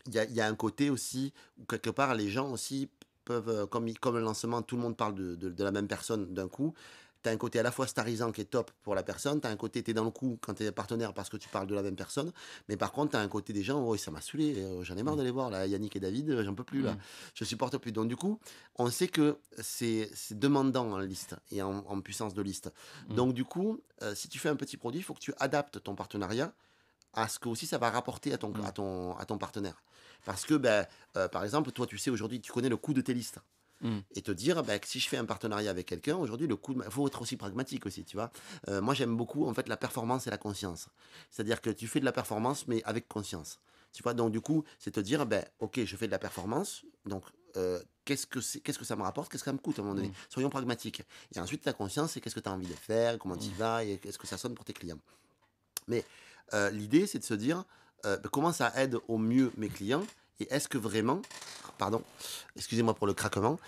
y a un côté aussi où quelque part les gens aussi peuvent, comme le lancement, tout le monde parle de la même personne d'un coup. Tu as un côté à la fois starisant qui est top pour la personne, tu as un côté tu es dans le coup quand tu es partenaire parce que tu parles de la même personne, mais par contre tu as un côté des gens: «Oui, ça m'a saoulé, j'en ai marre Mmh, d'aller voir là Yannick et David, j'en peux plus là, mmh, je supporte plus». Donc du coup, on sait que c'est demandant en liste et en puissance de liste. mmh, Donc du coup, si tu fais un petit produit, il faut que tu adaptes ton partenariat à ce que aussi ça va rapporter mmh, à ton partenaire. Parce que, ben, par exemple, toi, tu sais aujourd'hui, tu connais le coût de tes listes mmh, et te dire, bah, que si je fais un partenariat avec quelqu'un, aujourd'hui, le coût il faut être aussi pragmatique aussi, tu vois? Moi, j'aime beaucoup, en fait, la performance et la conscience. C'est-à-dire que tu fais de la performance, mais avec conscience. Tu vois? Donc du coup, c'est te dire, ben, OK, je fais de la performance, donc qu'est-ce que ça me rapporte? Qu'est-ce que ça me coûte à un moment donné? mmh, Soyons pragmatiques et ensuite la conscience, c'est qu'est-ce que tu as envie de faire? Comment tu y mmh. vas? Et qu'est-ce que ça sonne pour tes clients? Mais l'idée, c'est de se dire, bah, comment ça aide au mieux mes clients et est-ce que vraiment pardon, excusez-moi pour le craquement,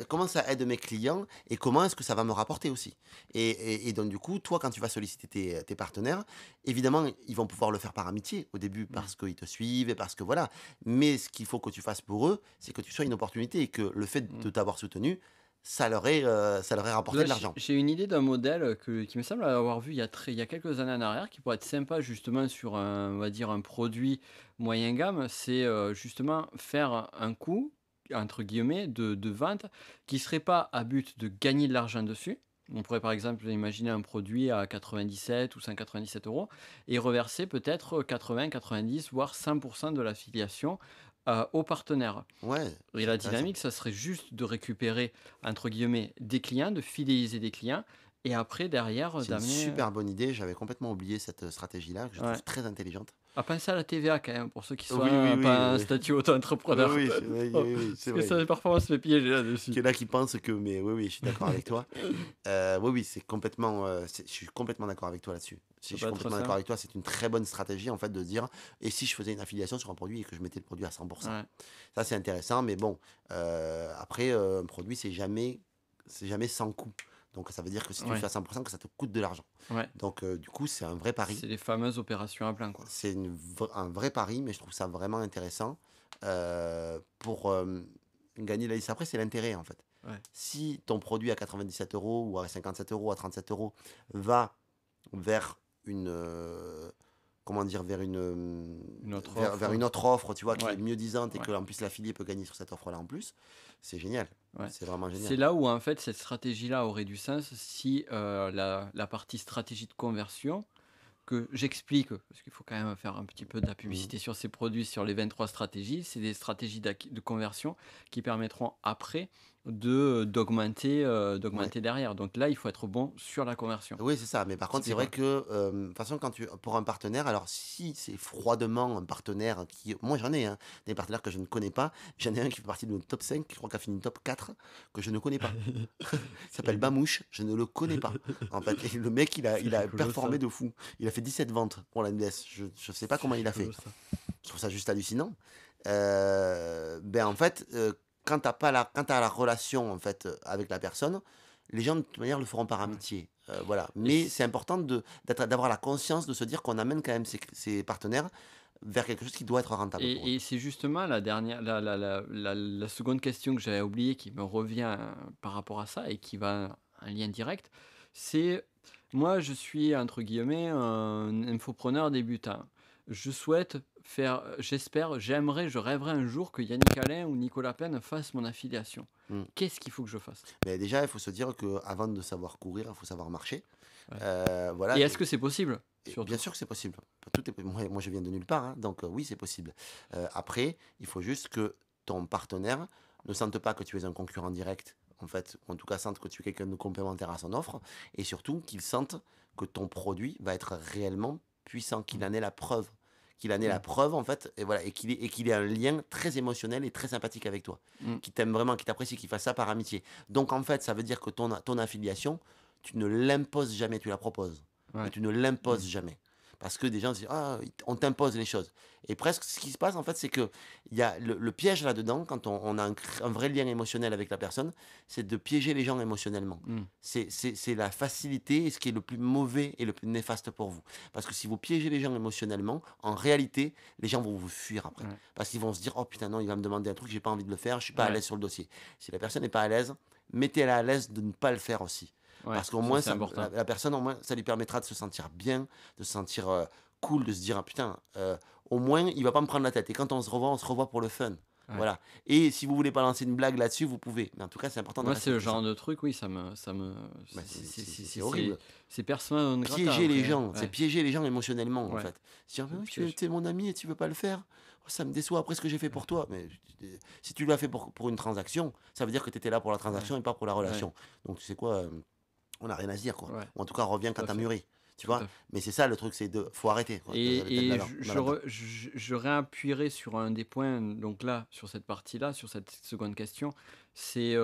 comment ça aide mes clients et comment est-ce que ça va me rapporter aussi? Et donc du coup, toi, quand tu vas solliciter tes partenaires, évidemment, ils vont pouvoir le faire par amitié au début Mmh. parce qu'ils te suivent et parce que voilà. Mais ce qu'il faut que tu fasses pour eux, c'est que tu sois une opportunité et que le fait Mmh. de t'avoir soutenu, ça leur ait rapporté Là, de l'argent. j'ai une idée d'un modèle, qui me semble avoir vu il y a quelques années en arrière, qui pourrait être sympa justement sur un, on va dire, un produit moyen gamme. C'est, justement faire un coup, entre guillemets, de vente qui serait pas à but de gagner de l'argent dessus. On pourrait par exemple imaginer un produit à 97 ou 197 € et reverser peut-être 80-90 voire 100 de l'affiliation, aux partenaires. Ouais, Et c'est la intéressant. dynamique, ça serait juste de récupérer, entre guillemets, «des clients», de fidéliser des clients et après derrière, C'est une d'amener, super bonne idée, j'avais complètement oublié cette, stratégie-là que je ouais. trouve très intelligente. À penser à la TVA quand même pour ceux qui Oui, oui, sont oui, pas en statut auto-entrepreneur. oui, oui, Oh, oui, oui, c'est parce que vrai. ça parfois on se fait piéger Qu'il là-dessus. y en a qui pensent que mais oui, oui, je suis d'accord avec toi. Oui, oui, c'est complètement, je suis complètement d'accord avec toi là-dessus. Si Ça je peut suis être complètement ça. d'accord avec toi, c'est une très bonne stratégie en fait de dire: «Et si je faisais une affiliation sur un produit et que je mettais le produit à 100 pour cent?» Ouais, Ça, c'est intéressant, mais bon, après, un produit, c'est jamais sans coût. Donc ça veut dire que si tu le ouais, fais à 100 que ça te coûte de l'argent. ouais. Donc du coup, c'est un vrai pari. C'est les fameuses opérations à plein, quoi. C'est un vrai pari, mais je trouve ça vraiment intéressant, pour, gagner la liste. Après, c'est l'intérêt, en fait. Ouais. Si ton produit à 97 € ou à 57 € à 37 € va vers une, comment dire? Une autre Vers offre, une autre offre, tu vois? Qui est ouais, mieux disante et ouais, qu'en plus l'affilié peut gagner sur cette offre-là en plus, c'est génial. ouais. C'est vraiment C'est génial. là où en fait cette stratégie-là aurait du sens si, la partie stratégie de conversion que j'explique, parce qu'il faut quand même faire un petit peu de la Mmh. publicité sur ces produits, sur les 23 stratégies. C'est des stratégies de conversion qui permettront après Ouais. d'augmenter derrière. Donc là, il faut être bon sur la conversion. Oui, c'est ça. Mais par contre, c'est vrai Typiquement. que, de toute façon, quand tu pour un partenaire, alors si c'est froidement un partenaire qui moi j'en ai, hein, des partenaires que je ne connais pas. J'en ai un qui fait partie de notre top 5, je crois qu'il a fini top 4, que je ne connais pas. Il s'appelle Et Bamouche, je ne le connais pas, en fait. Et le mec, c'est il a rigolo performé ça. de fou. Il a fait 17 ventes pour la NDS. Je sais pas C'est comment il a fait. rigolo ça. Je trouve ça juste hallucinant. Ben, en fait, quand tu as la relation, en fait, avec la personne, les gens de toute manière le feront par Ouais. amitié. voilà. Et Mais c'est c important d'avoir la conscience de se dire qu'on amène quand même ses partenaires vers quelque chose qui doit être rentable pour eux. et c'est justement la dernière la seconde question que j'avais oubliée qui me revient, par rapport à ça et qui va un lien direct. C'est moi, je suis entre guillemets «un infopreneur débutant». Je souhaite faire, j'espère, j'aimerais, je rêverais un jour que Yannick Alain ou Nicolas Penn fassent mon affiliation. Mmh. Qu'est-ce qu'il faut que je fasse? Mais déjà, il faut se dire qu'avant de savoir courir, il faut savoir marcher. Ouais. Et Voilà. est-ce que c'est possible? Et bien Surtout. sûr que c'est possible. Tout est moi, je viens de nulle part, hein, donc oui, c'est possible. Après, il faut juste que ton partenaire ne sente pas que tu es un concurrent direct, en fait, ou en tout cas sente que tu es quelqu'un de complémentaire à son offre, et surtout qu'il sente que ton produit va être réellement puissant, qu'il Mmh. en ait la preuve. Qu'il en ait la Mmh. preuve, en fait, et voilà, et qu'il ait un lien très émotionnel et très sympathique avec toi. Mmh. Qu'il t'aime vraiment, qu'il t'apprécie, qu'il fasse ça par amitié. Donc en fait, ça veut dire que ton affiliation, tu ne l'imposes jamais, tu la proposes. Mais Ouais. tu ne Mmh. l'imposes jamais. Parce que des gens se disent: «Ah, on t'impose les choses», et presque ce qui se passe, en fait, c'est qu'il y a le piège là-dedans, quand on a un vrai lien émotionnel avec la personne, c'est de piéger les gens émotionnellement. Mmh. C'est la facilité et ce qui est le plus mauvais et le plus néfaste pour vous. Parce que si vous piégez les gens émotionnellement, en réalité, les gens vont vous fuir après. Ouais. Parce qu'ils vont se dire: «Oh putain, non, il va me demander un truc, j'ai pas envie de le faire, je suis pas à Ouais. l'aise sur le dossier». Si la personne n'est pas à l'aise, mettez-la à l'aise de ne pas le faire aussi. Ouais. Parce qu'au Ça, moins, c'est important. la personne, au moins, ça lui permettra de se sentir bien, de se sentir cool, de se dire: «Ah putain, au moins, il va pas me prendre la tête. Et quand on se revoit pour le fun». Ouais. Voilà. Et si vous voulez balancer une blague là-dessus, vous pouvez. Mais en tout cas, c'est important de Moi, c'est le respecter ça. genre de truc, oui, Bah, c'est c'est horrible. c'est persona non grata Piéger les après, hein. gens, c'est Ouais, piéger les gens émotionnellement, en ouais, fait. Se dire: «Mais le oui, tu piège. es mon ami et tu veux pas le faire? Oh, ça me déçoit après ce que j'ai fait Ouais, pour toi». Mais si tu l'as fait pour une transaction, ça veut dire que tu étais là pour la ouais, transaction et pas pour la ouais, relation. Donc tu sais quoi? On n'a rien à se dire, quoi. ouais, Ou en tout cas, reviens tout quand à tu as fait, mûri, tu tout vois? à fait. Mais c'est ça le truc, c'est de faut arrêter, quoi, d'être Et là-dedans, dans là-dedans. je réappuierai sur un des points, donc là, sur cette partie-là, sur cette seconde question, c'est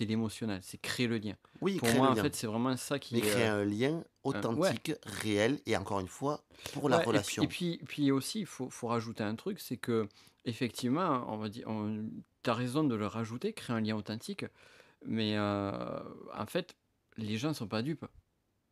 l'émotionnel, c'est créer le lien. Oui, Pour créer le moi, en lien, fait, c'est vraiment ça mais qui est, créer un lien ouais. authentique, réel et encore une fois, pour la Ouais, relation. puis aussi, il faut rajouter un truc, c'est que effectivement, on va dire, tu as raison de le rajouter, créer un lien authentique, mais en fait, les gens sont pas dupes.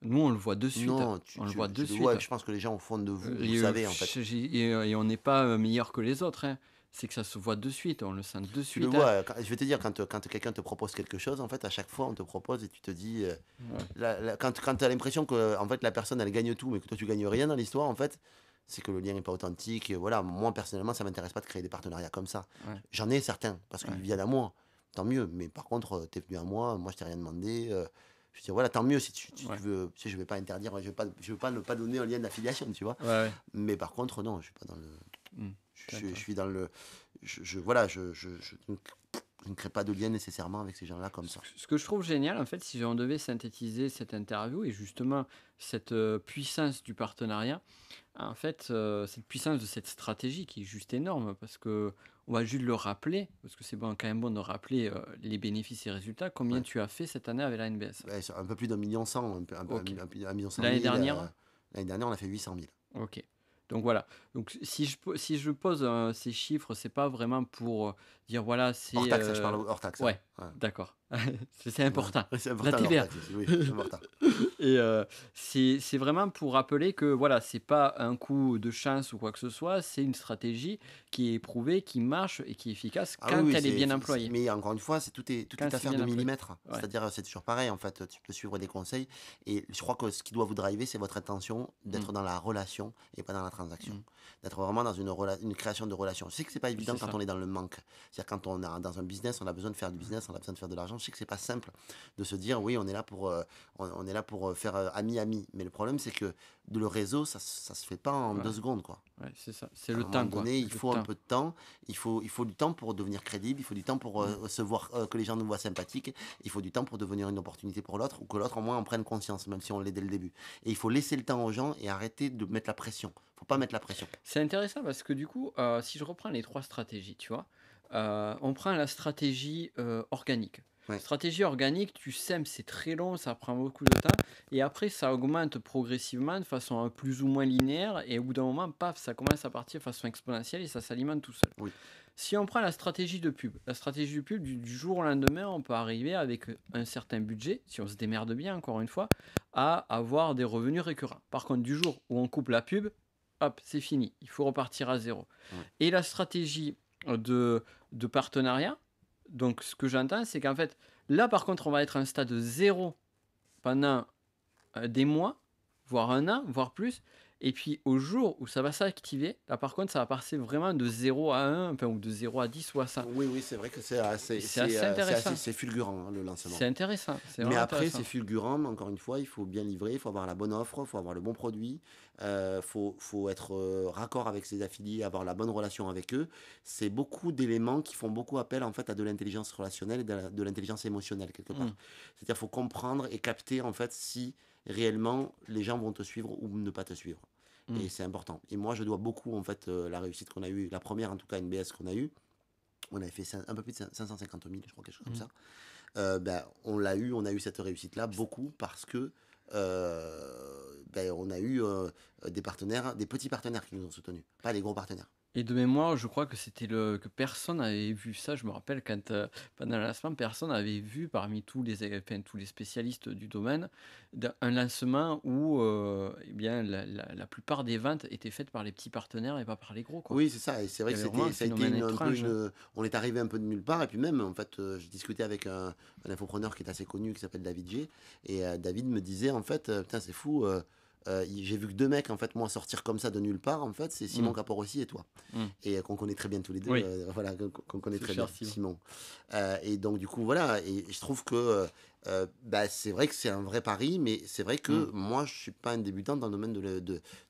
Nous, on le voit de suite, Non, on le voit de tu le suite. vois, je pense que les gens au fond de vous, vous le Les savez, en fait. et on n'est pas, meilleurs que les autres, hein. C'est que ça se voit de suite, on le sent de Tu le suite, hein. vois, quand je vais te dire, quand quelqu'un te propose quelque chose, en fait, à chaque fois, on te propose et tu te dis, Ouais, quand tu as l'impression que, en fait, la personne, elle gagne tout, mais que toi, tu gagnes rien dans l'histoire, en fait, c'est que le lien n'est pas authentique. Et voilà, moi, personnellement, ça m'intéresse pas de créer des partenariats comme ça. ouais, J'en ai certains, parce qu'ils ouais, viennent à moi, tant mieux. Mais par contre, tu es venu à moi je t'ai rien demandé. Je veux dire, voilà, tant mieux si tu ouais, veux. Tu sais, je vais pas interdire, je vais pas ne pas donner un lien d'affiliation, tu vois. ouais, ouais. Mais par contre, non, je suis pas dans le. Mmh. Je D'accord. suis dans le. Voilà, je ne crée pas de lien nécessairement avec ces gens-là comme ça. Ce que je trouve génial, en fait, si on devait synthétiser cette interview et justement cette, puissance du partenariat, en fait, cette puissance de cette stratégie qui est juste énorme parce que on va juste le rappeler, parce que c'est bon, quand même bon de rappeler, les bénéfices et résultats. Combien Ouais. tu as fait cette année avec la NBS? Ouais, c'est un peu plus d'1 100 000, OK. 1 100 L'année 000 dernière? l'année dernière, on a fait 800 000. OK. Donc voilà. Donc si je pose, ces chiffres, c'est pas vraiment pour, dire voilà, Hors c'est, taxe, hein, je parle hors taxe, hein. ouais, Ouais. d'accord. C'est Ouais. important. Ouais, c'est La important hors TVA. taxe aussi, oui, c'est important. Et c'est vraiment pour rappeler que voilà, c'est pas un coup de chance ou quoi que ce soit, c'est une stratégie qui est éprouvée, qui marche et qui est efficace Ah oui, quand oui, elle est bien employée. mais encore une fois, tout est Quand c'est affaire bien de employé. millimètres. Ouais. C'est-à-dire, c'est toujours pareil, en fait, tu peux suivre des conseils et je crois que ce qui doit vous driver, c'est votre intention Mmh. d'être dans la relation et pas dans la transaction. Mmh. D'être vraiment dans une création de relation. Je sais que c'est pas évident C'est quand ça. on est dans le manque. C'est-à-dire quand on est dans un business, on a besoin de faire du business, on a besoin de faire de l'argent. Je sais que c'est pas simple de se dire: «Oui, on est là pour, faire, ami-ami». Mais le problème, c'est que le réseau, ça se fait pas en 2 Ouais, secondes, quoi. ouais, c'est ça. C'est À un le moment temps, quoi. donné, il Le faut un temps. peu de temps, il faut du temps pour devenir crédible, il faut du temps pour Mmh. se voir, que les gens nous voient sympathiques, il faut du temps pour devenir une opportunité pour l'autre ou que l'autre au moins en prenne conscience, même si on l'est dès le début. Et il faut laisser le temps aux gens et arrêter de mettre la pression. Faut pas mettre la pression. C'est intéressant parce que du coup, si je reprends les 3 stratégies, tu vois? On prend la stratégie, organique. Ouais. Stratégie organique, tu sèmes, c'est très long, ça prend beaucoup de temps et après ça augmente progressivement de façon, plus ou moins linéaire et au bout d'un moment, paf, ça commence à partir de façon exponentielle et ça s'alimente tout seul. Oui. Si on prend la stratégie de pub, du jour au lendemain, on peut arriver avec un certain budget, si on se démerde bien, encore une fois, à avoir des revenus récurrents. Par contre, du jour où on coupe la pub, hop, c'est fini. Il faut repartir à zéro. Ouais. Et la stratégie de partenariat, donc ce que j'entends, c'est qu'en fait, là, par contre, on va être à un stade zéro pendant des mois, voire un an, voire plus. Et puis au jour où ça va s'activer, là par contre, ça va passer vraiment de 0 à 1, enfin, ou de 0 à 10 ou à 100. Oui, oui, c'est vrai que Et c'est assez intéressant. c'est fulgurant, hein, le lancement. C'est intéressant. C'est Mais vraiment après, intéressant. c'est fulgurant, mais encore une fois, il faut bien livrer, il faut avoir la bonne offre, il faut avoir le bon produit, faut être raccord avec ses affiliés, avoir la bonne relation avec eux. C'est beaucoup d'éléments qui font beaucoup appel en fait à de l'intelligence relationnelle et de l'intelligence émotionnelle quelque part. Mm. C'est-à-dire qu'il faut comprendre et capter en fait si réellement les gens vont te suivre ou ne pas te suivre. Mm. Et c'est important. Et moi, je dois beaucoup en fait la réussite qu'on a eue, la première en tout cas NBS qu'on a eue. On avait fait un peu plus de 550 000, je crois, quelque chose comme Mm. ça. Ben, on a eu cette réussite-là beaucoup parce que ben, on a eu des partenaires, des petits partenaires qui nous ont soutenus, pas des gros partenaires. Et de mémoire, je crois que c'était que personne n'avait vu ça. Je me rappelle quand, pendant le lancement, personne n'avait vu parmi tous les spécialistes du domaine un lancement où eh bien, la plupart des ventes étaient faites par les petits partenaires et pas par les gros, quoi. Oui, c'est ça. Et c'est vrai Il y que avait vraiment un ça a été phénomène un peu étrange. on est arrivé un peu de nulle part. Et puis même, en fait, je discutais avec un infopreneur qui est assez connu, qui s'appelle David G. Et David me disait, en fait, putain, c'est fou. J'ai vu que deux mecs, en fait, moi, sortir comme ça de nulle part, en fait, c'est Simon Mm. Caporossi et toi. Mm. Et qu'on connaît très bien tous les deux. Oui, Voilà, qu'on connaît c'est très bien, cher, Simon. Simon. Et donc, du coup, voilà. Et je trouve que bah, c'est vrai que c'est un vrai pari, mais c'est vrai que Mm. moi, je suis pas un débutant dans le domaine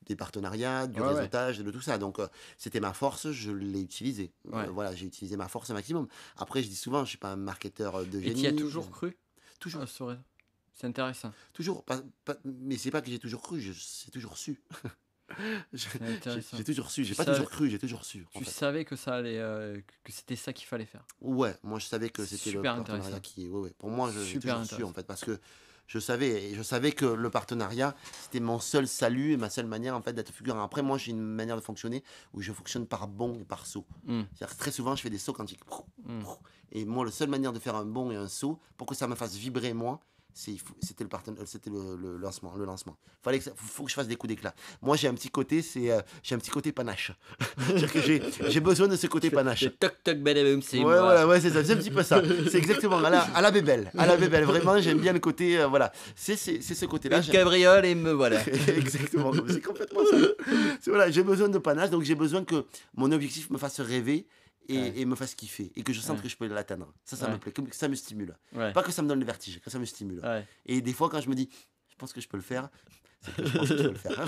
des partenariats, du Ouais, ouais, réseautage, de tout ça. Donc, c'était ma force, je l'ai utilisée. ouais. Voilà, j'ai utilisé ma force au maximum. Après, je dis souvent, je suis pas un marketeur de Et tu y as génie. toujours cru? Toujours, C'est intéressant. toujours. Mais c'est pas que j'ai toujours cru, j'ai toujours su. Je- C'est intéressant. j'ai toujours su. Tu J'ai pas savais, toujours cru, j'ai toujours su, en tu fait. savais que ça allait, que c'était ça qu'il fallait faire. Ouais, moi je savais que c'était le Super partenariat intéressant. qui. Ouais, ouais. Pour moi, j'ai Super toujours su en intéressant. fait, parce que je savais que le partenariat, c'était mon seul salut et ma seule manière en fait d'être figurant. Après, moi, j'ai une manière de fonctionner où je fonctionne par bond et par saut. Mm. C'est-à-dire que très souvent, je fais des sauts quantiques. Mm. Et moi, la seule manière de faire un bond et un saut, pour que ça me fasse vibrer moi, c'était c'était le lancement. Le lancement. Faut que je fasse des coups d'éclat. Moi, j'ai un petit côté, j'ai un petit côté panache. C'est-à-dire que j'ai besoin de ce côté Tu panache. fais toc toc badaboum, c'est Ouais, moi. voilà, ouais, c'est ça, c'est un petit peu ça. C'est exactement à la bébelle. À la bébelle, vraiment, j'aime bien le côté, voilà. C'est ce côté-là. Une cabriole et me voilà. Exactement, c'est complètement ça. Voilà, j'ai besoin de panache, donc j'ai besoin que mon objectif me fasse rêver Ouais. et me fasse kiffer et que je sente Ouais. que je peux l'atteindre. Ça me Ouais. plaît, que ça me stimule. Ouais. Pas que ça me donne le vertige, que ça me stimule. Ouais. Et des fois, quand je me dis, je pense que je peux le faire, c'est que je pense que je peux le faire.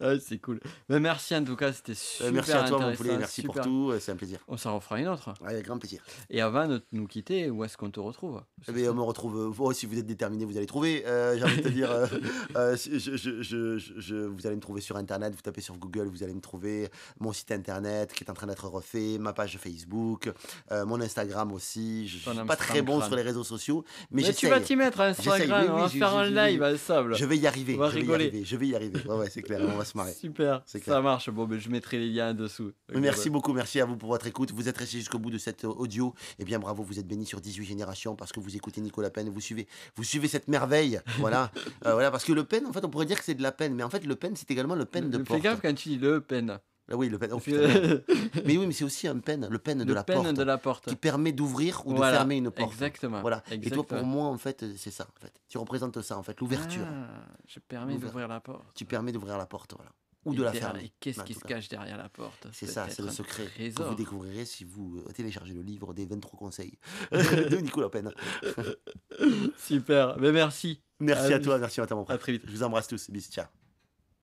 Ouais, c'est cool. Mais merci en tout cas, c'était Merci super à toi, mon intéressant. poulet, merci pour super. tout, c'est un plaisir. On s'en refera une autre. Avec grand plaisir. Et avant de nous quitter, où est-ce qu'on te retrouve? Parce Eh que bien, ça- on me retrouve. Si vous êtes déterminé, vous allez trouver. J'ai envie de te dire, vous allez me trouver sur Internet. Vous tapez sur Google, vous allez me trouver. Mon site Internet qui est en train d'être refait, ma page Facebook, mon Instagram aussi. Je Ton suis pas très bon Instagram. sur les réseaux sociaux, mais Mais tu vas j'essaye. t'y mettre à J'essaye, Instagram, oui, on oui, va faire un live ensemble. Je vais y arriver. On va Je vais y rigoler. arriver. Je vais y arriver. Ouais, ouais, c'est clair. On va se marrer. Super, C'est ça clair. marche. Bon, ben, je mettrai les liens en dessous. Ok, Merci bah, beaucoup, merci à vous pour votre écoute. Vous êtes restés jusqu'au bout de cette audio. Eh bien, bravo, vous êtes bénis sur 18 générations parce que vous écoutez Nicolas Pen, vous suivez cette merveille. Voilà, voilà, parce que Le Pen, en fait, on pourrait dire que c'est de la peine, mais en fait, Le Pen, c'est également le Pen de Fais porte. gaffe quand tu dis le pen. Ah oui, Le Pen. Oh, Parce putain, merde. que- Mais oui, mais c'est aussi un pen, le pen de le la pen porte, de la porte. qui permet d'ouvrir ou de Voilà, fermer une porte. exactement. Voilà. Et toi, pour Exactement. moi, en fait, c'est ça. En fait, tu représentes ça, en fait, l'ouverture. Ah, je permets L'ouvert- d'ouvrir la porte. Tu permets d'ouvrir la porte, voilà, ou Et de la derrière- fermer. Et qu'est-ce En qui tout se cas. cache derrière la porte? C'est ça, c'est le Peut-être un secret que trésor. vous découvrirez si vous téléchargez le livre des 23 conseils de Nicolas Pen. Super, mais merci. Merci À- à toi, merci à toi, mon À frère. très vite. Je vous embrasse tous. Bis, ciao.